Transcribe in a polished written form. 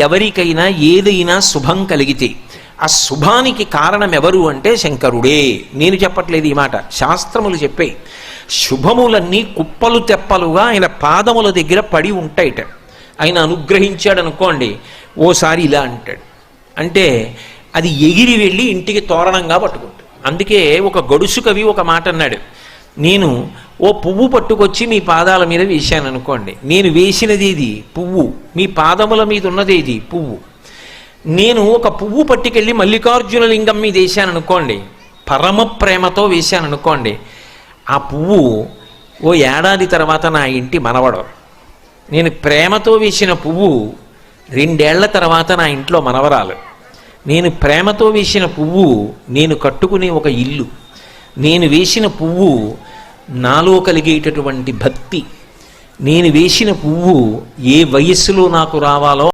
ఎవరికైనా ఏదైనా శుభం కలిగితే ఆ శుభానికి కారణం ఎవరు అంటే శంకరుడే. నేను చెప్పట్లేదు ఈ మాట, శాస్త్రములు చెప్పే. శుభములన్నీ కుప్పలు తెప్పలుగా ఆయన పాదముల దగ్గర పడి ఉంటాయిట. ఆయన అనుగ్రహించాడు అనుకోండి, ఓసారి ఇలా అంటాడు అంటే అది ఎగిరి వెళ్ళి ఇంటికి తోరణంగా పట్టుకుంటాడు. అందుకే ఒక గడుసు కవి ఒక మాట అన్నాడు, నేను ఓ పువ్వు పట్టుకొచ్చి మీ పాదాల మీద వేశాను అనుకోండి, నేను వేసినది ఇది పువ్వు, మీ పాదముల మీద ఉన్నది ఇది పువ్వు. నేను ఒక పువ్వు పట్టుకెళ్ళి మల్లికార్జున లింగం మీద వేశాను అనుకోండి, పరమ ప్రేమతో వేశాను అనుకోండి, ఆ పువ్వు ఓ ఏడాది తర్వాత నా ఇంటి మనవడు. నేను ప్రేమతో వేసిన పువ్వు 2 ఏళ్ల తర్వాత నా ఇంట్లో మనవరాలు. నేను ప్రేమతో వేసిన పువ్వు నేను కట్టుకునే ఒక ఇల్లు. నేను వేసిన పువ్వు నాలో కలిగేటటువంటి భక్తి. నేను వేసిన పువ్వు ఏ వయస్సులో నాకు రావాలో